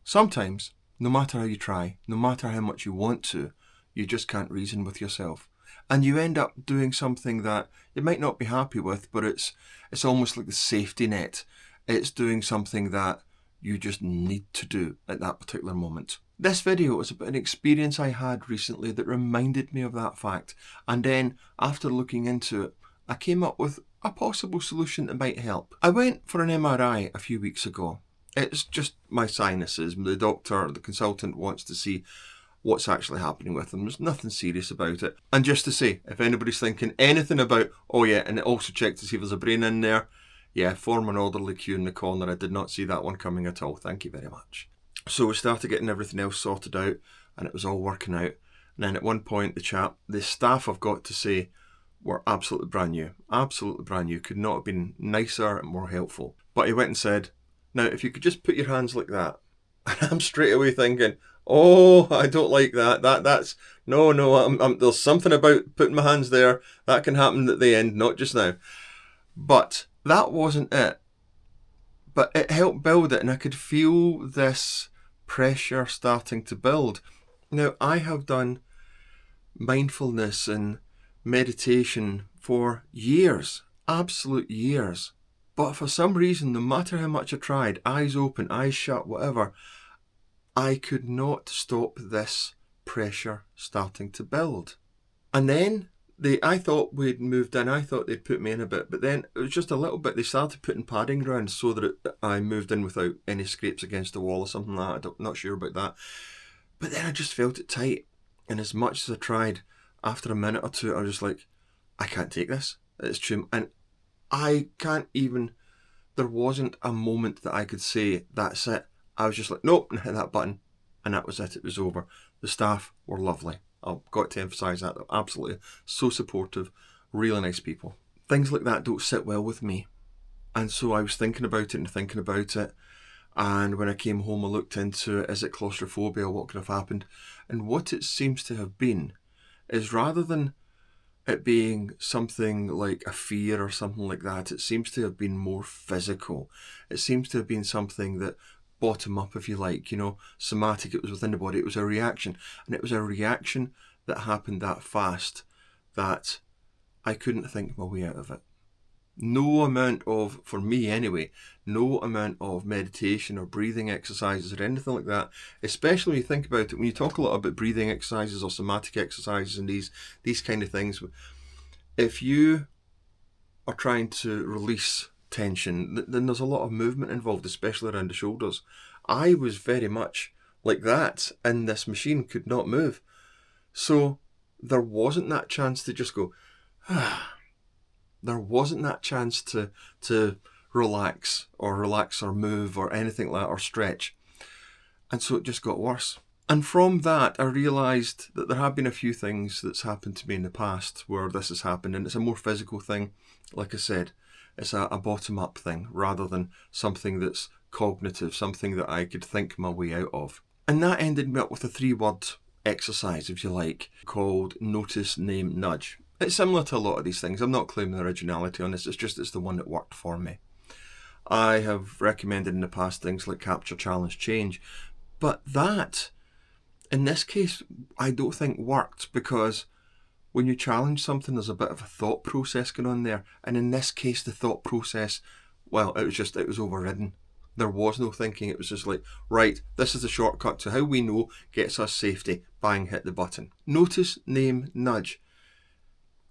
Sometimes, no matter how you try, no matter how much you want to, you just can't reason with yourself. And you end up doing something that you might not be happy with, but it's almost like the safety net. It's doing something that you just need to do at that particular moment. This video is about an experience I had recently that reminded me of that fact. And then, after looking into it, I came up with a possible solution that might help. I went for an MRI a few weeks ago. It's just my sinuses. The doctor, the consultant wants to see what's actually happening with them. There's nothing serious about it. And just to say, if anybody's thinking anything about, oh yeah, and also check to see if there's a brain in there, yeah, form an orderly queue in the corner. I did not see that one coming at all. Thank you very much. So we started getting everything else sorted out, and it was all working out. And then at one point, the staff, I've got to say, were absolutely brand new. Absolutely brand new. Could not have been nicer and more helpful. But he went and said, now, if you could just put your hands like that. And I'm straight away thinking, oh, I don't like that. That's no. There's something about putting my hands there. That can happen at the end, not just now. But that wasn't it. But it helped build it, and I could feel this pressure starting to build. Now, I have done mindfulness and meditation for years, absolute years. But for some reason, no matter how much I tried, eyes open, eyes shut, whatever, I could not stop this pressure starting to build. And then I thought we'd moved in. I thought they'd put me in a bit, but then it was just a little bit. They started putting padding around so that I moved in without any scrapes against the wall or something like that. I'm not sure about that. But then I just felt it tight. And as much as I tried, after a minute or two, I was just like, I can't take this. It's true. And I can't even, there wasn't a moment that I could say, that's it. I was just like, nope, and hit that button. And that was it. It was over. The staff were lovely. I've got to emphasise that. They're absolutely so supportive, really nice people. Things like that don't sit well with me. And so I was thinking about it. And when I came home, I looked into it. Is it claustrophobia? What could have happened? And what it seems to have been is, rather than it being something like a fear or something like that, it seems to have been more physical. It seems to have been something that, bottom up, if you like, somatic. It was within the body. It was a reaction. And it was a reaction that happened that fast that I couldn't think my way out of it. No amount of, for me anyway, no amount of meditation or breathing exercises or anything like that, especially when you think about it, when you talk a lot about breathing exercises or somatic exercises and these kind of things, if you are trying to release tension, then there's a lot of movement involved, especially around the shoulders. I was very much like that, and this machine could not move. So there wasn't that chance to just go, There wasn't that chance to relax or move or anything like that, or stretch. And so it just got worse. And from that, I realised that there have been a few things that's happened to me in the past where this has happened, and it's a more physical thing. Like I said, it's a bottom-up thing rather than something that's cognitive, something that I could think my way out of. And that ended me up with a 3-word exercise, if you like, called Notice, Name, Nudge. It's similar to a lot of these things. I'm not claiming originality on this. It's the one that worked for me. I have recommended in the past things like Capture, Challenge, Change. But that, in this case, I don't think worked, because when you challenge something, there's a bit of a thought process going on there. And in this case, the thought process, well, it was overridden. There was no thinking. It was just like, right, this is the shortcut to how we know gets us safety. Bang, hit the button. Notice, name, nudge.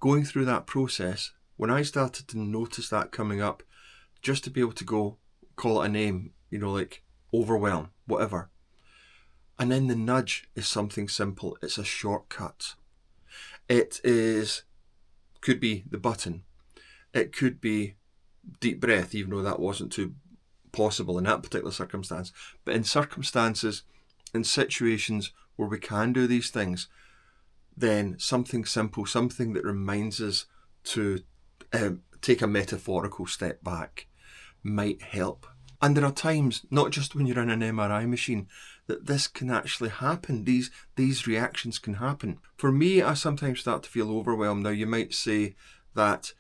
Going through that process, when I started to notice that coming up, just to be able to go, call it a name, like overwhelm, whatever. And then the nudge is something simple. It's a shortcut. Could be the button. It could be deep breath, even though that wasn't too possible in that particular circumstance. But in circumstances, in situations where we can do these things, then something simple, something that reminds us to take a metaphorical step back, might help. And there are times, not just when you're in an MRI machine, that this can actually happen. These reactions can happen. For me, I sometimes start to feel overwhelmed. Now, you might say that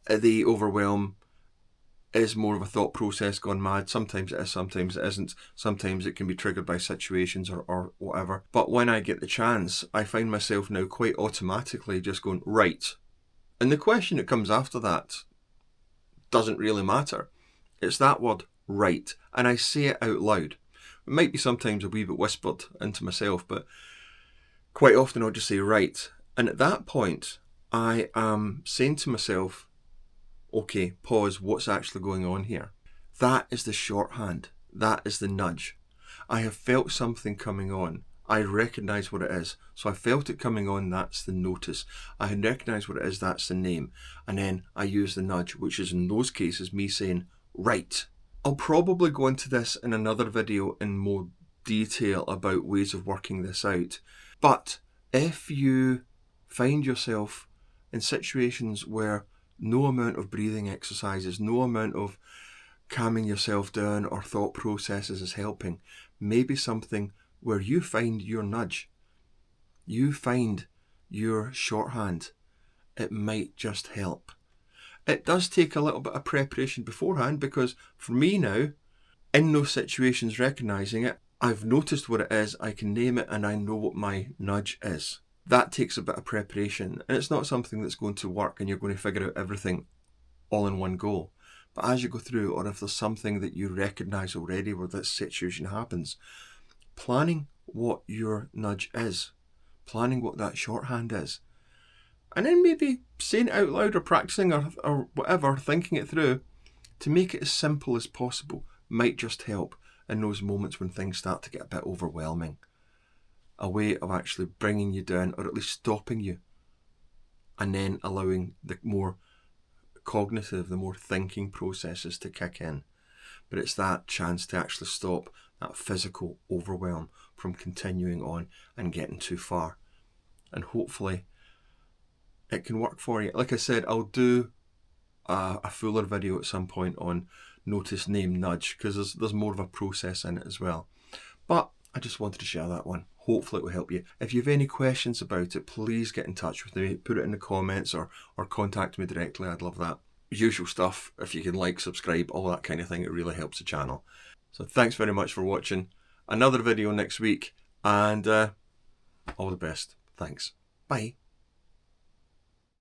the overwhelm is more of a thought process gone mad. Sometimes it is, sometimes it isn't. Sometimes it can be triggered by situations or whatever. But when I get the chance, I find myself now quite automatically just going, right. And the question that comes after that doesn't really matter. It's that word, right. And I say it out loud. It might be sometimes a wee bit whispered into myself, but quite often I'll just say, right. And at that point, I am saying to myself, okay, pause, what's actually going on here? That is the shorthand. That is the nudge. I have felt something coming on. I recognise what it is. So I felt it coming on, that's the notice. I recognise what it is, that's the name. And then I use the nudge, which is in those cases me saying, right. I'll probably go into this in another video in more detail about ways of working this out. But if you find yourself in situations where no amount of breathing exercises, no amount of calming yourself down or thought processes is helping, maybe something where you find your nudge, you find your shorthand, it might just help. It does take a little bit of preparation beforehand, because for me now, in those situations, recognising it, I've noticed what it is, I can name it, and I know what my nudge is. That takes a bit of preparation, and it's not something that's going to work and you're going to figure out everything all in one go. But as you go through, or if there's something that you recognise already where this situation happens, planning what your nudge is, planning what that shorthand is, and then maybe saying it out loud or practicing or whatever, thinking it through to make it as simple as possible might just help in those moments when things start to get a bit overwhelming. A way of actually bringing you down, or at least stopping you, and then allowing the more cognitive, the more thinking processes to kick in. But it's that chance to actually stop that physical overwhelm from continuing on and getting too far. And hopefully it can work for you. Like I said, I'll do a fuller video at some point on notice, name, nudge, because there's more of a process in it as well. But I just wanted to share that one. Hopefully it will help you. If you have any questions about it, please get in touch with me. Put it in the comments or contact me directly. I'd love that. Usual stuff. If you can like, subscribe, all that kind of thing. It really helps the channel. So thanks very much for watching. Another video next week. And all the best. Thanks. Bye.